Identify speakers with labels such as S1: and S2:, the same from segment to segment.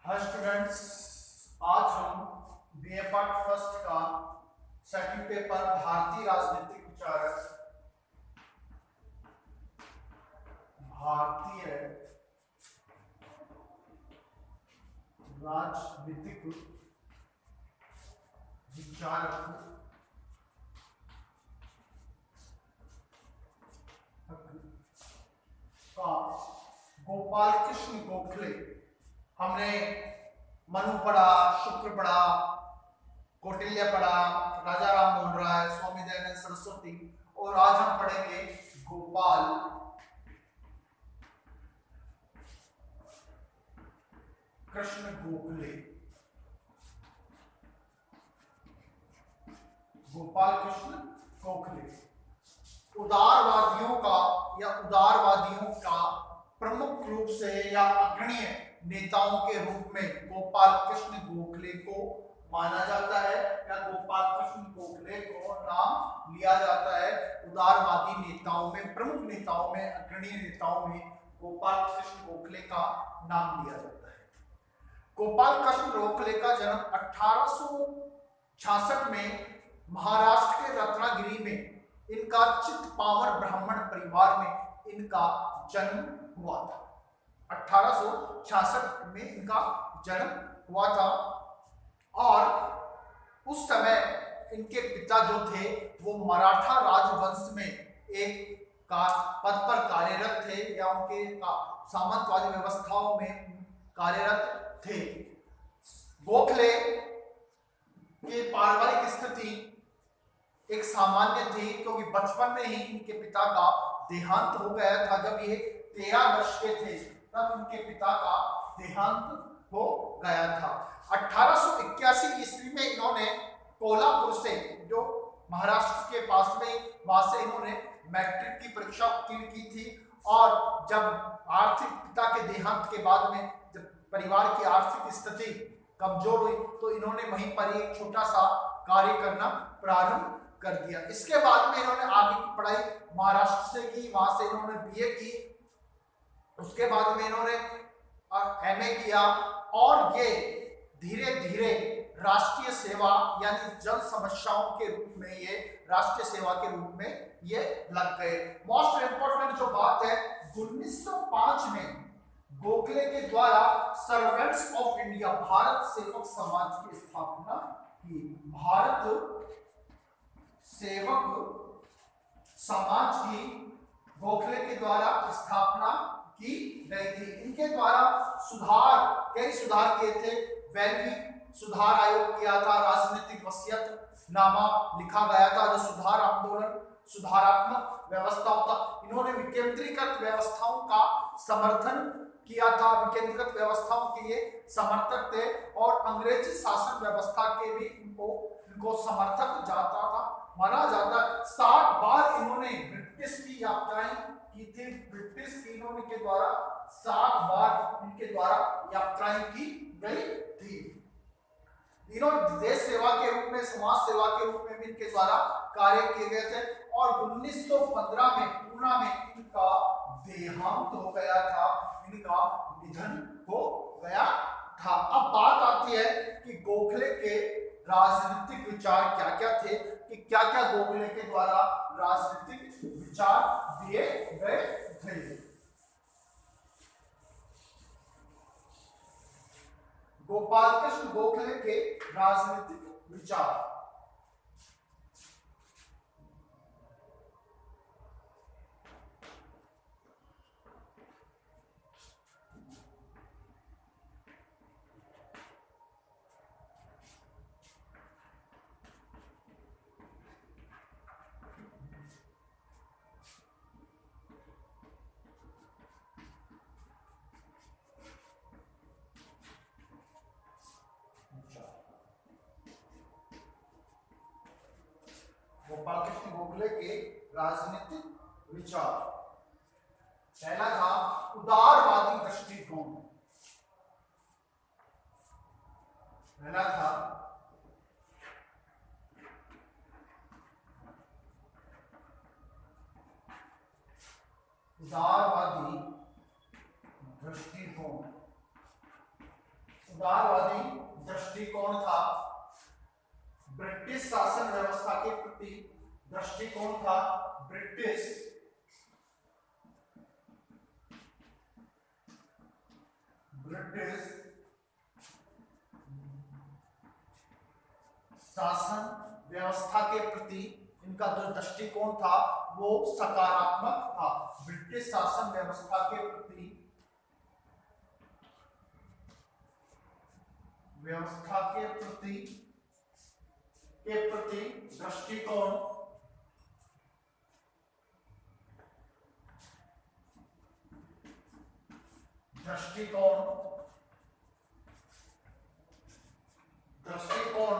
S1: Hi students, आज हम BA part first का सेकंड पेपर भारतीय राजनीतिक विचारक भारतीय राजनीतिक विचारक का गोपाल कृष्ण गोखले। हमने मनु पढ़ा, शुक्र पढ़ा, कौटिल्य पढ़ा, राजा राम मोहन राय, स्वामी दयानंद सरस्वती, और आज हम पढ़ेंगे गोपाल कृष्ण गोखले। गोपाल कृष्ण गोखले उदारवादियों का प्रमुख रूप से या अग्रणीय नेताओं के रूप में गोपाल कृष्ण गोखले को माना जाता है या गोपाल कृष्ण गोखले को नाम लिया जाता है। उदारवादी नेताओं में, प्रमुख नेताओं में, अग्रणीय नेताओं में गोपाल कृष्ण गोखले का नाम लिया जाता है। गोपाल कृष्ण गोखले का जन्म 1866 में महाराष्ट्र के रत्नागिरी में इनका चित्पावन ब्राह्मण परिवार में इनका जन्म हुआ था। 1866 में इनका जन्म हुआ था और उस समय इनके पिता जो थे वो मराठा राजवंश में एक पद पर कार्यरत थे या उनके सामंतवादी व्यवस्थाओं में कार्यरत थे। गोखले की पारिवारिक स्थिति एक सामान्य थी क्योंकि बचपन में ही इनके पिता का देहांत हो गया था। जब ये 13 वर्ष के थे तब इनके पिता का देहांत हो गया था। 1881 ईस्वी में इन्होंने कोल्हापुर से, जो महाराष्ट्र के पास में, वहां से इन्होंने मैट्रिक की परीक्षा उत्तीर्ण की थी। और जब आर्थिक पिता के देहांत के बाद में जब परिवार की आर्थिक स्थिति कमजोर हुई तो इन्होंने वहीं पर एक छोटा सा कार्य करना प्रारंभ कर दिया। इसके बाद में इन्होंने आगे की पढ़ाई महाराष्ट्र से की, वहां से इन्होंने बीए की। उसके बाद में इन्होंने एमए किया और ये धीरे धीरे राष्ट्रीय सेवा यानी जन समस्याओं के रूप में, ये राष्ट्रीय सेवा के रूप में ये लग गए। मोस्ट इंपोर्टेंट जो बात है, 1905 में गोखले के द्वारा सर्वेंट्स ऑफ इंडिया, भारत सेवक समाज की स्थापना की। भारत सेवक समाज की गोखले के द्वारा स्थापना की गई थी। इनके द्वारा कई सुधार किए थे। वैल्विक सुधार आयोग किया था, राजनीतिक वसीयत नामा लिखा गया था, जो सुधार आंदोलन, सुधारात्मक व्यवस्थाओं था। इन्होंने विकेंद्रीकृत व्यवस्थाओं का समर्थन किया था, विकेंद्रीकृत व्यवस्थाओं के लिए समर्थक थे और अंग्रेजी शासन व्यवस्था के भी इनको समर्थक जाता था, माना जाता। 60 बार इन्होंने ब्रिटिश की यात्राएं की थी। ब्रिटिश इन्होंने के द्वारा 60 बार इनके द्वारा यात्राएं की गई थी। इन्होंने देश सेवा के रूप में, समाज सेवा के रूप में भी इनके द्वारा कार्य किए गए थे। और 1915 में पूना में इनका देहांत हो गया था, इनका निधन हो गया था। अब बात आती है कि गोखले के राजनीतिक विचार क्या क्या थे, कि क्या क्या गोखले के द्वारा राजनीतिक विचार दिए गए थे। गोपाल कृष्ण गोखले के राजनीतिक विचार। गोपाल कृष्ण गोखले के राजनीतिक विचार। पहला था उदारवादी दृष्टिकोण। पहला था उदारवादी दृष्टिकोण। उदारवादी दृष्टिकोण था, ब्रिटिश शासन व्यवस्था के प्रति दृष्टिकोण था, ब्रिटिश शासन व्यवस्था के प्रति इनका जो दृष्टिकोण था वो सकारात्मक था। ब्रिटिश शासन व्यवस्था के प्रति दृष्टिकोण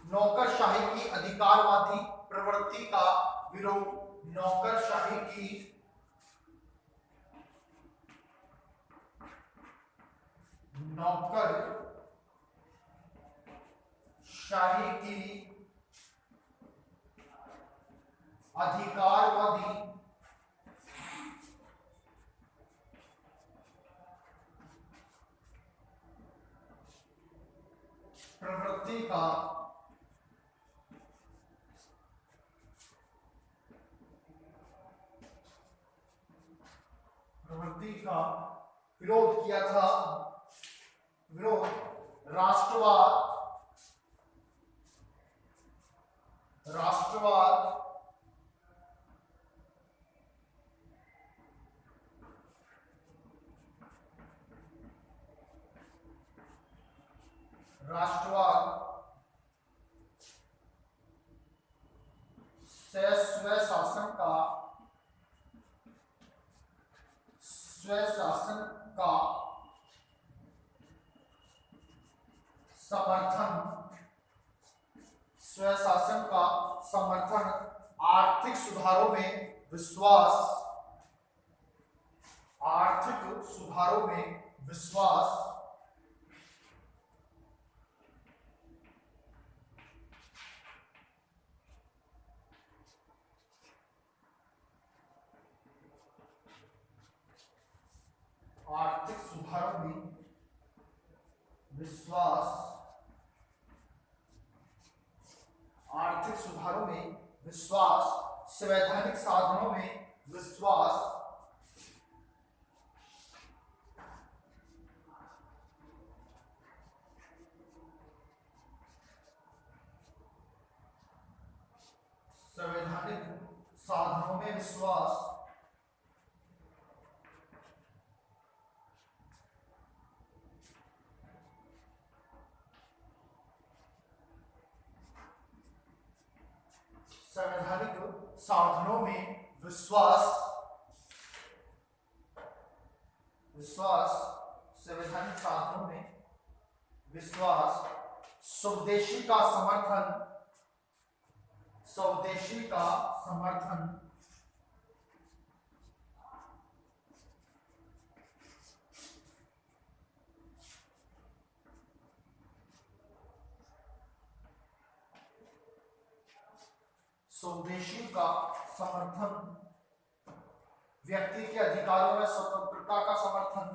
S1: नौकरशाही की अधिकारवादी प्रवृत्ति का विरोध, नौकरशाही की अधिकारवादी प्रवृत्ति का विरोध किया था। राष्ट्रवाद से स्वशासन का समर्थन, आर्थिक सुधारों में विश्वास, संवैधानिक साधनों में विश्वास, स्वदेशी का समर्थन, व्यक्ति के अधिकारों में स्वतंत्रता का समर्थन,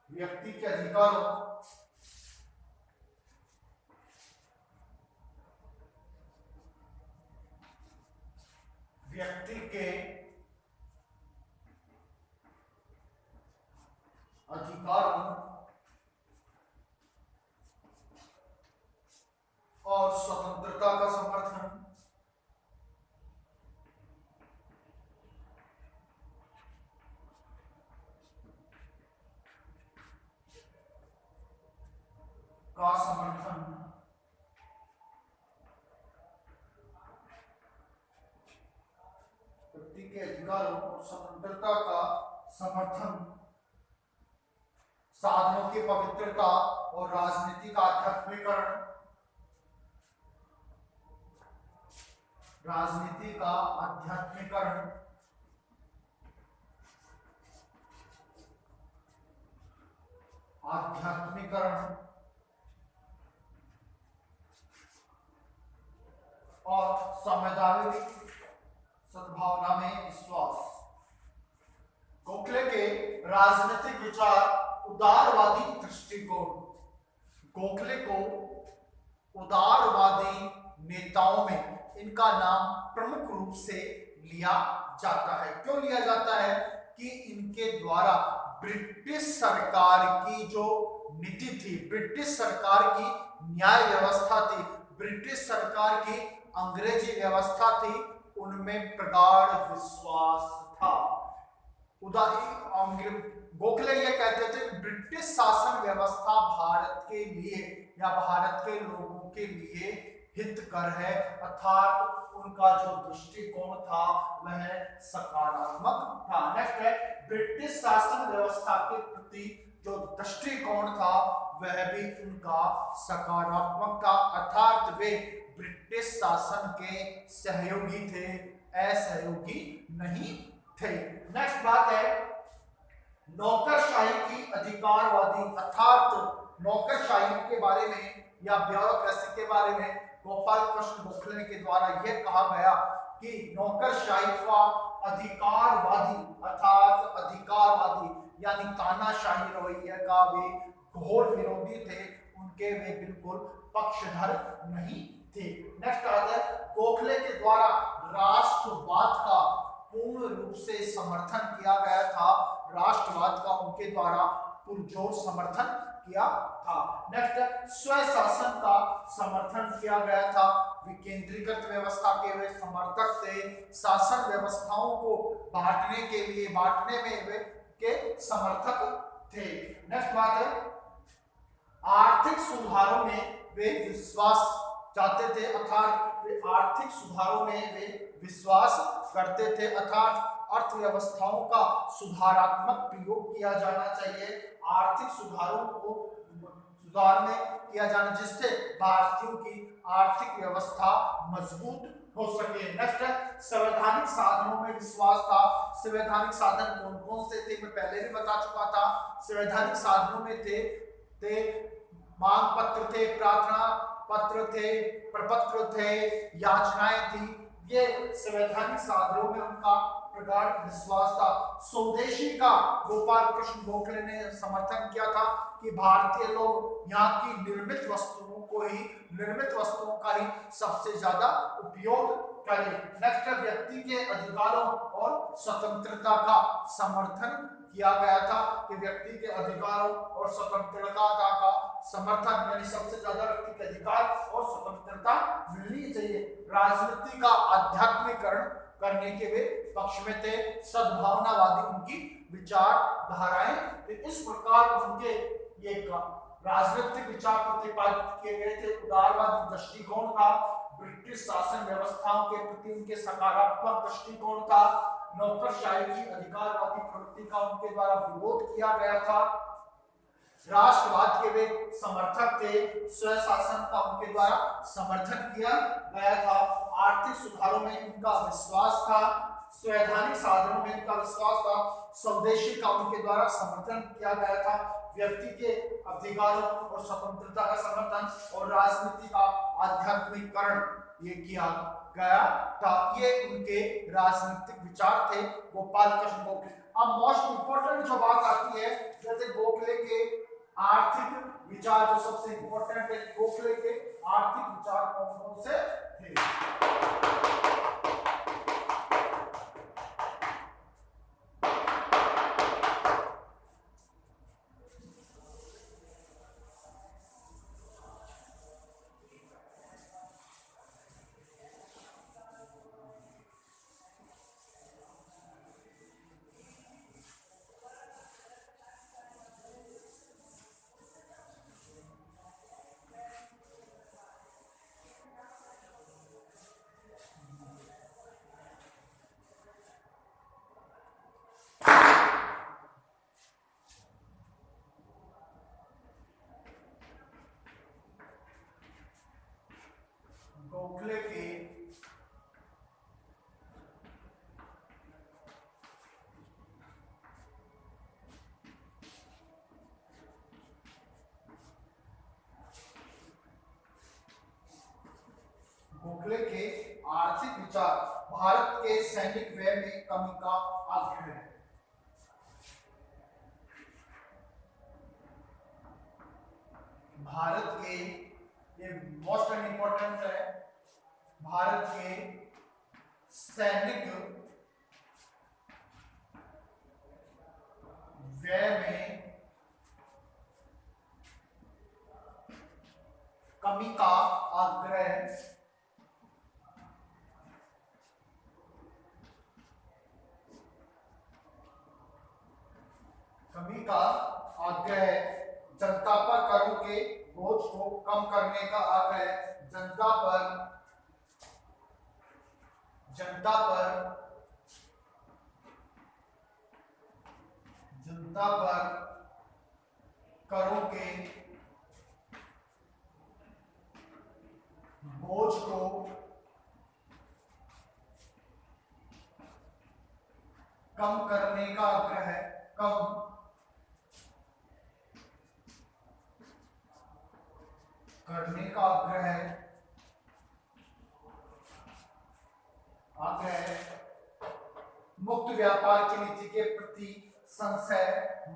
S1: व्यक्ति के अधिकारों और स्वतंत्रता का समर्थन, व्यक्ति के अधिकारों और स्वतंत्रता का समर्थन, साधनों की पवित्रता और राजनीति का आध्यात्मिकरण, और संवैधानिक सद्भावना में विश्वास। गोखले के राजनीतिक विचार उदारवादी दृष्टिकोण। गोखले को उदारवादी नेताओं में इनका नाम प्रमुख रूप से लिया जाता है। क्यों लिया जाता है? कि इनके द्वारा ब्रिटिश सरकार की जो नीति थी, ब्रिटिश सरकार की न्याय व्यवस्था थी, ब्रिटिश सरकार की अंग्रेजी व्यवस्था थी, उनमें प्रगाढ़ विश्वास था। गोखले ये कहते थे कि ब्रिटिश शासन व्यवस्था भारत के लिए या भारत के लोगों के लिए हितकर है, अर्थात उनका जो दृष्टिकोण था वह सकारात्मक था। नेक्स्ट है, ब्रिटिश शासन व्यवस्था के प्रति जो दृष्टिकोण था वह भी उनका सकारात्मक था, अर्थात वे ब्रिटिश शासन के सहयोगी थे, असहयोगी नहीं थे। नेक्स्ट बात है नौकरशाही की अधिकारवादी, अर्थात नौकरशाही के बारे में या ब्यूरोक्रेसी के बारे में गोपाल कृष्ण गोखले के द्वारा यह कहा गया कि नौकरशाही का अधिकारवादी, अर्थात अधिकारवादी यानी तानाशाही रवैये का वे घोर विरोधी थे, उनके वे बिल्कुल पक्षधर नहीं थे। नेक्स्ट आता है गोखले के द्वारा राष्ट्रवाद का पूर्ण रूप से समर्थन किया गया था, राष्ट्रवाद का उनके द्वारा पुरजोर समर्थन किया था। नेक्स्ट स्वशासन का समर्थन किया गया था, विकेंद्रीकृत व्यवस्था के वे समर्थक थे, शासन व्यवस्थाओं को बांटने में वे के समर्थक थे। नेक्स्ट बात है आर्थिक सुधारों में वे विश्वास चाहते थे, अर्थात वे आर्थिक सुधारों में वे विश्वास करते थे, अर्थात अर्थव्यवस्थाओं का सुधारात्मक प्रयोग किया जाना चाहिए, आर्थिक सुधारों को सुधारने किया जाना जिससे भारतीयों की आर्थिक व्यवस्था मजबूत हो सके। नेक्स्ट संवैधानिक साधनों में विश्वास था। संवैधानिक साधन कौन कौन से थे मैं पहले भी बता चुका था। संवैधानिक साधनों में थे मांग पत्र थे, प्रार्थना पत्र थे, प्रपत्र थे, याचनाएं थी, ये संवैधानिक साधनों में उनका प्रगाढ़ विश्वास था। स्वदेशी का गोपाल कृष्ण गोखले ने समर्थन किया था कि भारतीय लोग यहाँ की निर्मित वस्तुओं का ही सबसे ज्यादा उपयोग करें। नेक्स्ट व्यक्ति के अधिकारों और स्वतंत्रता का समर्थन किया गया था कि व्यक्ति के अधिकारों और स्वतंत्रता का समर्थन यानी सबसे ज्यादा व्यक्ति के अधिकार और स्वतंत्रता मिलनी चाहिए। राजनीति का आध्यात्मिकरण करने के वे पक्ष में थे, सद्भावनावादी उनकी विचारधाराएं, इस प्रकार उनके ये राजनीतिक विचार प्रतिपादित किए गए थे। उदारवादी दृष्टिकोण था, ब्रिटिश शासन व्यवस्थाओं के प्रति उनके सकारात्मक दृष्टिकोण था, नौकरशाही की अधिकारवादी प्रवृत्ति का उनके द्वारा विरोध किया गया था, राष्ट्रवाद के वे समर्थक थे, स्वशासन का उनके द्वारा समर्थन किया गया था, आर्थिक सुधारों में उनका विश्वास था, संवैधानिक साधनों में उनका विश्वास था, स्वदेशी का उनके द्वारा समर्थन किया गया था, व्यक्ति के अधिकारों और स्वतंत्रता का समर्थन और राजनीति का आध्यात्मिकरण ये किया गया था। ये उनके राजनीतिक विचार थे गोपाल कृष्ण गोखले। अब मोस्ट इंपोर्टेंट जो बात आती है, जैसे गोखले के आर्थिक विचार जो सबसे इंपॉर्टेंट है, गोखले के आर्थिक विचार कौन कौन से थे? गोखले के आर्थिक विचार भारत के सैनिक व्यय में कमी का आग्रह है। भारत के, ये मोस्ट इम्पोर्टेंट है, भारत के सैनिक व्यय में कमी का आग्रह जनता पर करों के बोझ को कम करने का आग्रह, जनता पर करों के बोझ को कम करने का आग्रह, मुक्त व्यापार की नीति के प्रति संशय,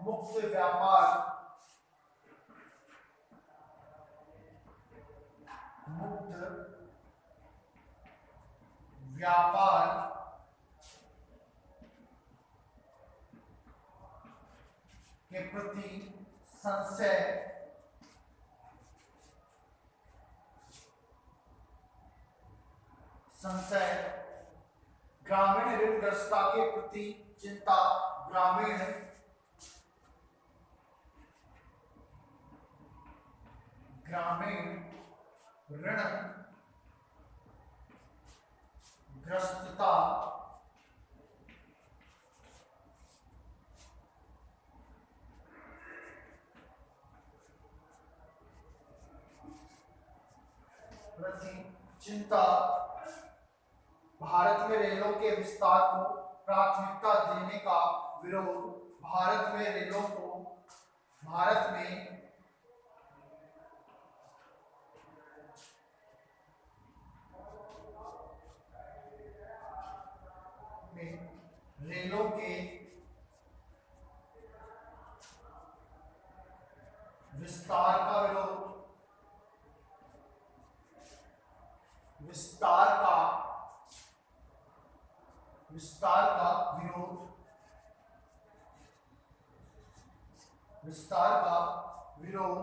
S1: मुक्त व्यापार के प्रति संशय, ग्रामीण ऋणग्रस्तता के प्रति चिंता, ग्रामीण ऋणग्रस्तता प्रति चिंता, भारत में रेलों के विस्तार को प्राथमिकता देने का विरोध, भारत में रेलों के विस्तार का विरोध,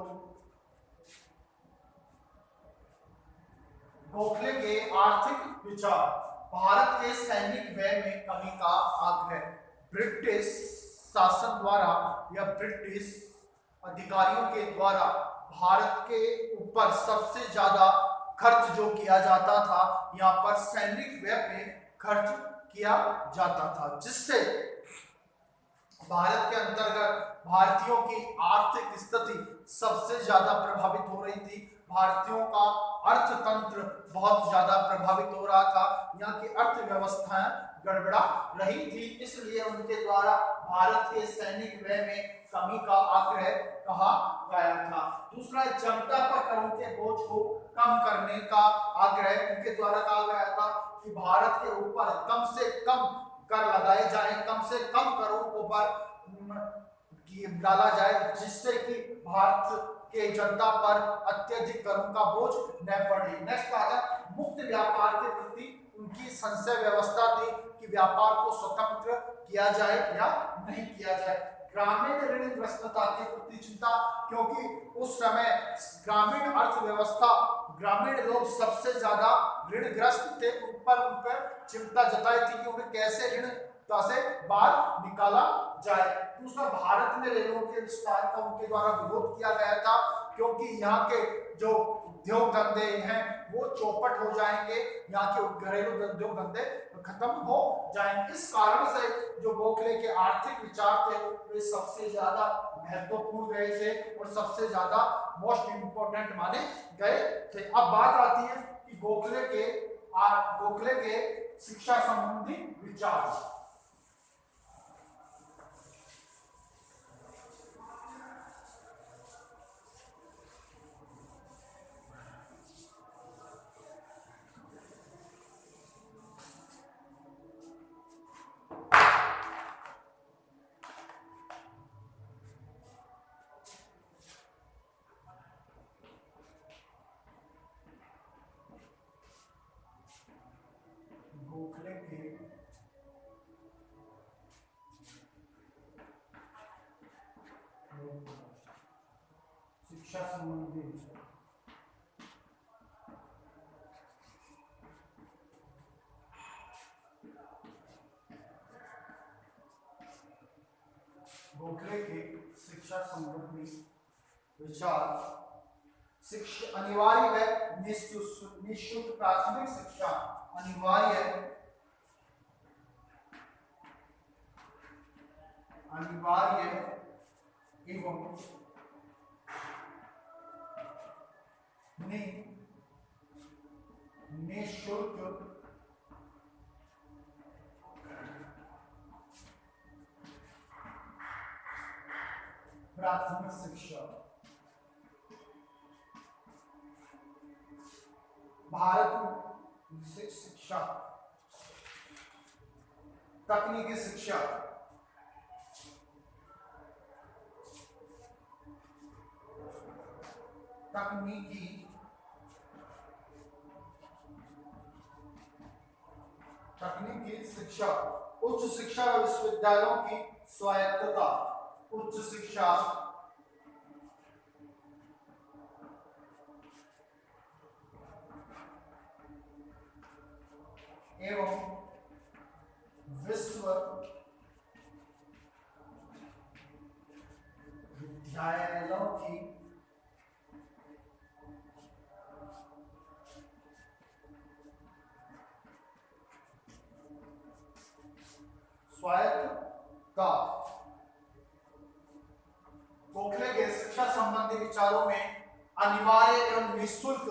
S1: गोखले के आर्थिक विचार, भारत के सैनिक व्यय में कमी का आग्रह, ब्रिटिश शासन द्वारा या ब्रिटिश अधिकारियों के द्वारा भारत के ऊपर सबसे ज्यादा खर्च जो किया जाता था, यहाँ पर सैनिक व्यय पे खर्च किया जाता था, जिससे भारत के अंतर्गत भारतीयों की आर्थिक स्थिति सबसे ज्यादा प्रभावित हो रही थी। भारतीयों का अर्थतंत्र बहुत ज्यादा प्रभावित हो रहा था, यहाँ की अर्थव्यवस्थाएं गड़बड़ा रही थी, इसलिए उनके द्वारा भारत के सैनिक व्यय में कमी का आग्रह कहा गया था। दूसरा, जनता पर करों के बोझ को कम करने का आग्रह उनके द्वारा कहा गया था कि भारत के ऊपर कम से कम कर लगाए जाए, कम से कम करों को पर डाला जाए, जिससे कि भारत के जनता पर अत्यधिक करों का बोझ न पड़े। नेक्स्ट आता है मुक्त व्यापार के प्रति उनकी संशय व्यवस्था थी कि व्यापार को स्वतंत्र किया जाए या नहीं किया जाए। ग्रामीण ऋणग्रस्तता के प्रति चिंता, क्योंकि उस समय ग्रामीण अर्थव्यवस्था, ग्रामीण लोग सबसे ज्यादा ऋणग्रस्त थे, उन पर चिंता जताई थी कि उन्हें कैसे ऋणता से बाहर निकाला जाए। दूसरा, भारत में रेलों के विस्तार का उनके द्वारा विरोध किया गया था, क्योंकि यहाँ के जो उद्योग धंधे हैं वो चौपट हो जाएंगे, यहाँ के घरेलू उद्योग धंधे खत्म हो जाएंगे। इस कारण से जो गोखले के आर्थिक विचार थे वे सबसे ज्यादा महत्वपूर्ण रहे थे और सबसे ज्यादा मोस्ट इंपोर्टेंट माने गए थे। अब बात आती है कि गोखले के शिक्षा संबंधी विचार। शिक्षा संबंधी विचार। गोखले के शिक्षा संबंधी विचार। शिक्षा अनिवार्य है, निःशुल्क प्राथमिक शिक्षा अनिवार्य एवं निःशुल्क प्राथमिक शिक्षा। भारत में शिक्षा, तकनीकी शिक्षा, तकनीकी शिक्षा, उच्च शिक्षा व विश्वविद्यालयों की स्वायत्तता, उच्च शिक्षा एवं विश्वविद्यालयों की स्वायत्तता। गोखले के शिक्षा संबंधी विचारों में अनिवार्य एवं निःशुल्क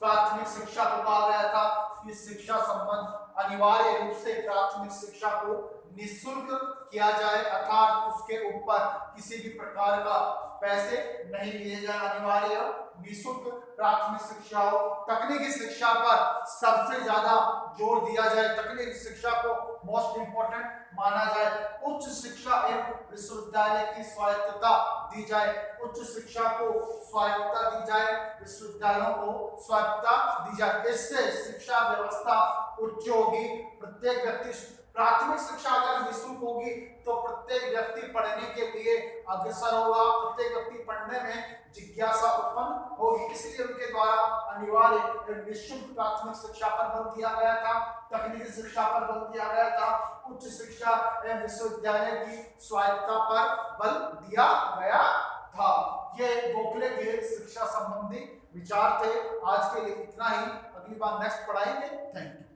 S1: प्राथमिक शिक्षा को कहा गया था कि शिक्षा संबंध अनिवार्य रूप से प्राथमिक शिक्षा को निःशुल्क किया जाए, अर्थात उसके ऊपर किसी भी प्रकार का पैसे नहीं लिए जाए। अनिवार्य निःशुल्क प्राथमिक शिक्षा हो। तकनीकी शिक्षा पर सबसे ज्यादा जोर दिया जाए, तकनीकी शिक्षा को मोस्ट इंपोर्टेंट माना जाए। उच्च शिक्षा एवं विश्वविद्यालय की स्वायत्तता दी जाए, उच्च शिक्षा को स्वायत्तता दी जाए, विश्वविद्यालयों को स्वायत्तता दी जाए। इससे शिक्षा व्यवस्था उच्च होगी, प्रत्येक व्यक्ति प्राथमिक शिक्षा अगर निःशुल्क होगी तो प्रत्येक व्यक्ति पढ़ने के लिए अग्रसर होगा, प्रत्येक व्यक्ति पढ़ने में जिज्ञासा उत्पन्न होगी। इसलिए उनके द्वारा अनिवार्य निःशुल्क प्राथमिक शिक्षा पर बल दिया गया था, तकनीकी शिक्षा पर बल दिया गया था, उच्च शिक्षा एवं विश्वविद्यालय की स्वायत्तता पर बल दिया गया था। ये गोखले के शिक्षा संबंधी विचार थे। आज के लिए इतना ही, अगली बार नेक्स्ट पढ़ाएंगे। Thank you.